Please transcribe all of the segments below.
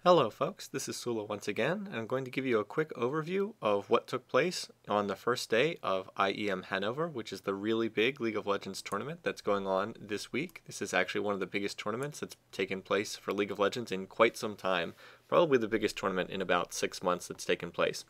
Hello folks, this is Sula once again, and I'm going to give you a quick overview of what took place on the first day of IEM Hanover, which is the really big League of Legends tournament that's going on this week. This is actually one of the biggest tournaments that's taken place for League of Legends in quite some time. Probably the biggest tournament in about 6 months that's taken place.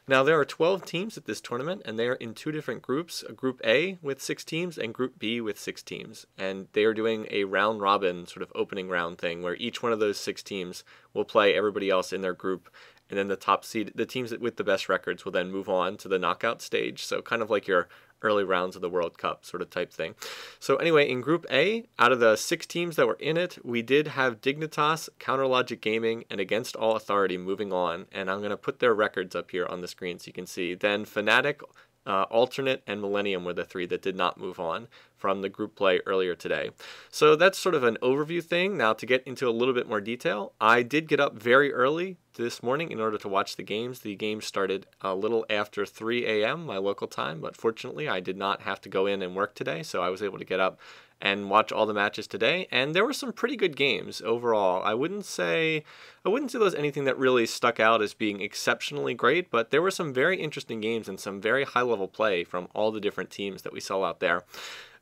Now there are 12 teams at this tournament, and they are in two different groups, Group A with 6 teams and Group B with 6 teams. And they are doing a round robin sort of opening round thing where each one of those 6 teams will play everybody else in their group, and then the top seed, the teams with the best records will then move on to the knockout stage. So kind of like your early rounds of the World Cup sort of type thing. So anyway, in Group A, out of the 6 teams that were in it, we did have Dignitas, Counterlogic Gaming, and Against All Authority moving on, and I'm going to put their records up here on the screen so you can see. Then Fnatic, Alternate, and Millennium were the 3 that did not move on from the group play earlier today. So that's sort of an overview thing. Now to get into a little bit more detail, I did get up very early this morning in order to watch the games. The game started a little after 3 a.m. my local time, but fortunately I did not have to go in and work today, so I was able to get up and watch all the matches today, and there were some pretty good games overall. I wouldn't say there's anything that really stuck out as being exceptionally great, but there were some very interesting games and some very high-level play from all the different teams that we saw out there.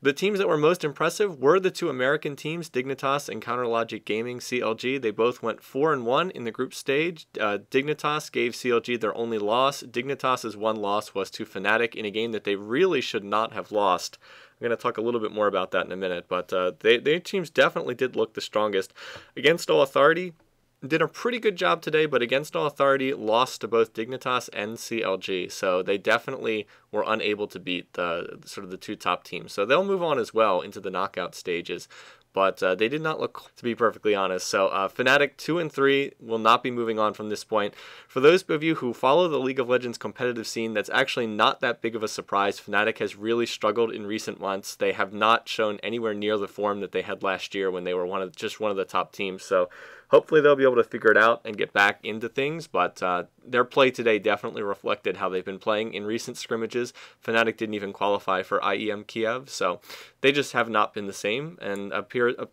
The teams that were most impressive were the 2 American teams, Dignitas and Counterlogic Gaming, CLG. They both went 4-1 in the group stage. Dignitas gave CLG their only loss. Dignitas' one loss was to Fnatic in a game that they really should not have lost. I'm going to talk a little bit more about that in a minute, but their teams definitely did look the strongest. Against All Authority did a pretty good job today, but Against All Authority lost to both Dignitas and CLG, so they definitely were unable to beat the 2 top teams. So they'll move on as well into the knockout stages, but they did not look, to be perfectly honest. So Fnatic 2 and 3 will not be moving on from this point. For those of you who follow the League of Legends competitive scene, that's actually not that big of a surprise. Fnatic has really struggled in recent months. They have not shown anywhere near the form that they had last year when they were just one of the top teams. So hopefully they'll be able to figure it out and get back into things, but their play today definitely reflected how they've been playing in recent scrimmages. Fnatic didn't even qualify for IEM Kiev, so they just have not been the same, and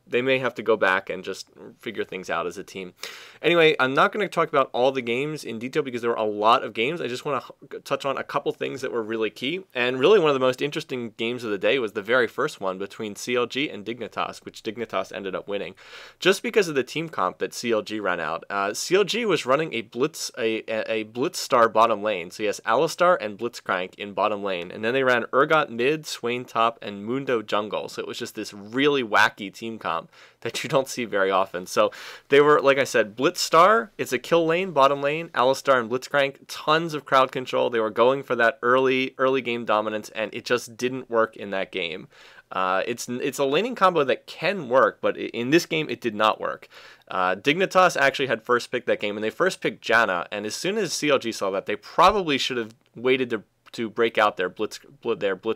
they may have to go back and just figure things out as a team. Anyway, I'm not going to talk about all the games in detail because there were a lot of games. I just want to touch on a couple things that were really key, and really one of the most interesting games of the day was the very first one between CLG and Dignitas, which Dignitas ended up winning. Just because of the team comp that CLG ran out. CLG was running a Blitz Star bottom lane, so yes, Alistar and Blitzcrank in bottom lane, and then they ran Urgot mid, Swain top, and Mundo jungle, so it was just this really wacky team comp that you don't see very often. So they were, like I said, Blitz Star, it's a kill lane, bottom lane, Alistar and Blitzcrank, tons of crowd control. They were going for that early game dominance, and it just didn't work in that game. It's a laning combo that can work, but in this game it did not work. Dignitas actually had first pick that game, and they first picked Janna, and as soon as CLG saw that, they probably should have waited to break out their Blitz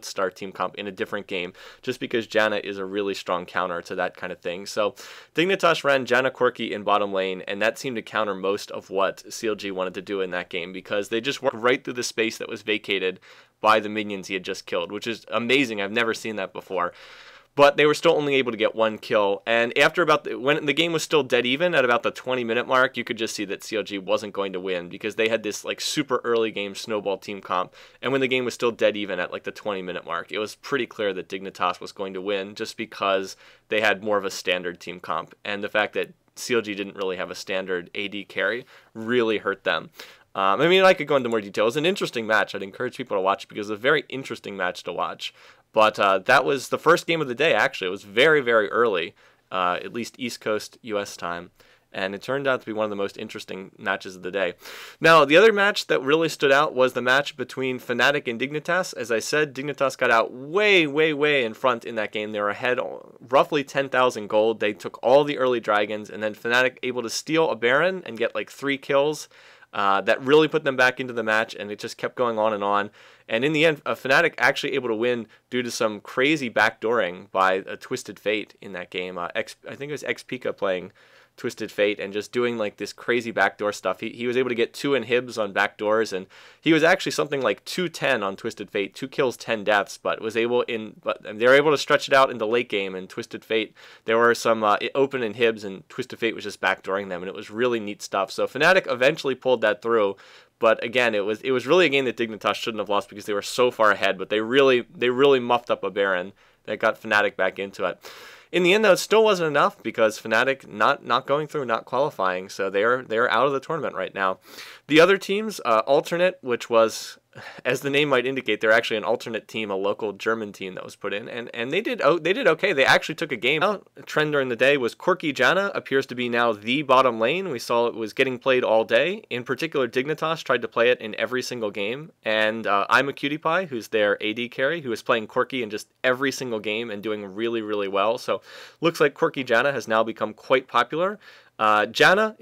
Star team comp in a different game, just because Janna is a really strong counter to that kind of thing. So Dignitas ran Janna Corki in bottom lane, and that seemed to counter most of what CLG wanted to do in that game, because they just worked right through the space that was vacated by the minions he had just killed, which is amazing. I've never seen that before. But they were still only able to get 1 kill, and after when the game was still dead even at about the 20-minute mark, you could just see that CLG wasn't going to win because they had this like super early game snowball team comp, and when the game was still dead even at like the 20-minute mark, it was pretty clear that Dignitas was going to win just because they had more of a standard team comp, and the fact that CLG didn't really have a standard AD carry really hurt them. I mean, I could go into more detail. It was an interesting match. I'd encourage people to watch it because it was a very interesting match to watch. But that was the first game of the day, actually. It was very, very early, at least East Coast U.S. time. And it turned out to be one of the most interesting matches of the day. Now, the other match that really stood out was the match between Fnatic and Dignitas. As I said, Dignitas got out way, way, way in front in that game. They were ahead roughly 10,000 gold. They took all the early dragons, and then Fnatic able to steal a Baron and get like 3 kills. That really put them back into the match, and it just kept going on and on. And in the end, Fnatic actually able to win due to some crazy backdooring by a Twisted Fate in that game. I think it was XPika playing Twisted Fate and just doing like this crazy backdoor stuff. He was able to get 2 inhibs on backdoors, and he was actually something like 210 on Twisted Fate, 2 kills, 10 deaths, but they were able to stretch it out in the late game. And Twisted Fate, there were some open inhibs, and Twisted Fate was just backdooring them, and it was really neat stuff. So Fnatic eventually pulled that through. But again, it was really a game that Dignitas shouldn't have lost because they were so far ahead. But they really muffed up a Baron that got Fnatic back into it. In the end, though, it still wasn't enough because Fnatic not going through, not qualifying, so they're out of the tournament right now. The other teams, Alternate, which was, as the name might indicate, they're actually an alternate team, a local German team that was put in, and they did okay. They actually took a game out. A trend during the day was Corki Janna appears to be now the bottom lane. We saw it was getting played all day. In particular, Dignitas tried to play it in every single game, and I'm a Cutie Pie, who's their AD carry, who is playing Corki in just every single game and doing really, really well. So looks like Corki Janna has now become quite popular. Janna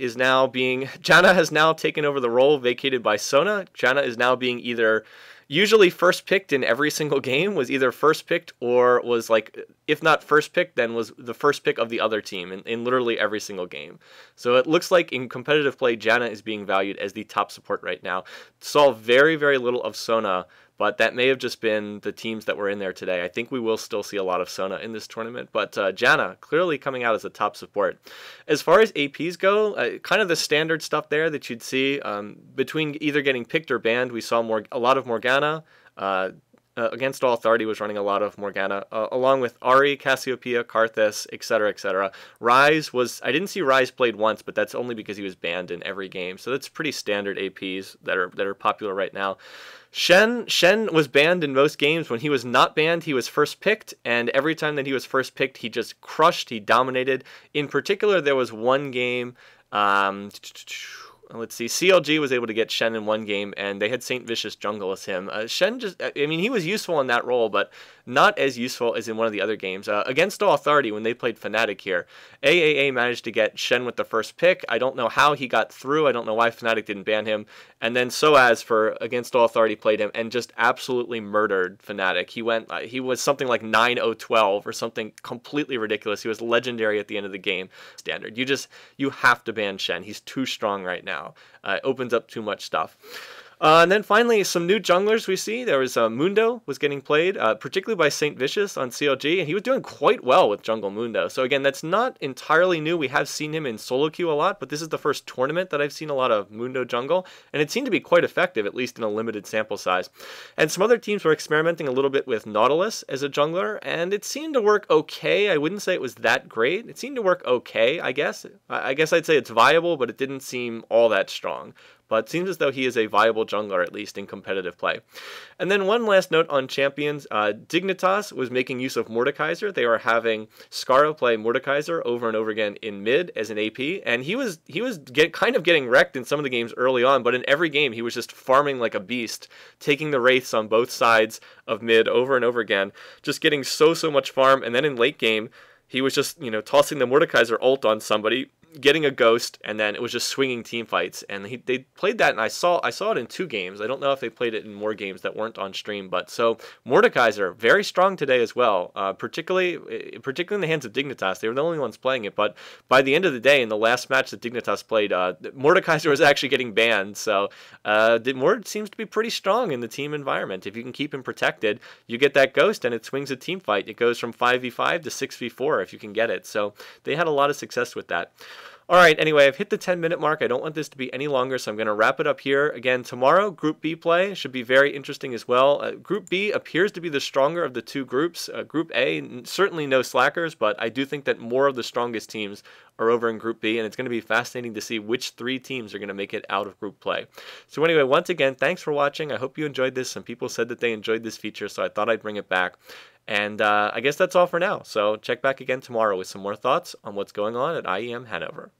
has now taken over the role vacated by Sona. Janna is now being either usually first picked in every single game, was either first picked or was like, if not first picked, then was the first pick of the other team in literally every single game. So it looks like in competitive play, Janna is being valued as the top support right now. Saw very, very little of Sona, but that may have just been the teams that were in there today. I think we will still see a lot of Sona in this tournament, but Janna clearly coming out as a top support. As far as APs go, kind of the standard stuff there that you'd see between either getting picked or banned. We saw a lot of Morgana. Against All Authority was running a lot of Morgana, along with Ahri, Cassiopeia, Karthus, etc., etc. Ryze was, I didn't see Ryze played once, but that's only because he was banned in every game. So that's pretty standard APs that are popular right now. Shen was banned in most games. When he was not banned, he was first picked, and every time that he was first picked, he just crushed, he dominated. In particular, there was one game, let's see, CLG was able to get Shen in one game, and they had Saint Vicious jungle as him. Shen he was useful in that role, but not as useful as in one of the other games. Against All Authority, when they played Fnatic here, AAA managed to get Shen with the first pick. I don't know how he got through. I don't know why Fnatic didn't ban him. And then Soaz for Against All Authority played him and just absolutely murdered Fnatic. He was something like 9-0-12 or something completely ridiculous. He was legendary at the end of the game. Standard. You have to ban Shen. He's too strong right now. It opens up too much stuff. And then finally, some new junglers we see. There was Mundo was getting played, particularly by Saint Vicious on CLG, and he was doing quite well with Jungle Mundo. So again, that's not entirely new. We have seen him in solo queue a lot, but this is the first tournament that I've seen a lot of Mundo jungle, and it seemed to be quite effective, at least in a limited sample size. And some other teams were experimenting a little bit with Nautilus as a jungler, and it seemed to work okay. I wouldn't say it was that great. It seemed to work okay, I guess. I guess I'd say it's viable, but it didn't seem all that strong. But it seems as though he is a viable jungler, at least in competitive play. And then one last note on champions. Dignitas was making use of Mordekaiser. They were having Scarro play Mordekaiser over and over again in mid as an AP, and he was kind of getting wrecked in some of the games early on, but in every game he was just farming like a beast, taking the Wraiths on both sides of mid over and over again, just getting so much farm, and then in late game, he was just, tossing the Mordekaiser ult on somebody, getting a ghost, and then it was just swinging team fights. And they played that, and I saw it in 2 games. I don't know if they played it in more games that weren't on stream, but so Mordekaiser very strong today as well. Particularly in the hands of Dignitas, they were the only ones playing it. But by the end of the day, in the last match that Dignitas played, Mordekaiser was actually getting banned. So Mord seems to be pretty strong in the team environment. If you can keep him protected, you get that ghost, and it swings a team fight. It goes from 5v5 to 6v4 if you can get it. So they had a lot of success with that. All right, anyway, I've hit the 10-minute mark. I don't want this to be any longer, so I'm going to wrap it up here. Again, tomorrow, Group B play should be very interesting as well. Group B appears to be the stronger of the 2 groups. Group A, certainly no slackers, but I do think that more of the strongest teams are over in Group B, and it's going to be fascinating to see which 3 teams are going to make it out of group play. So anyway, once again, thanks for watching. I hope you enjoyed this. Some people said that they enjoyed this feature, so I thought I'd bring it back. And I guess that's all for now. So check back again tomorrow with some more thoughts on what's going on at IEM Hanover.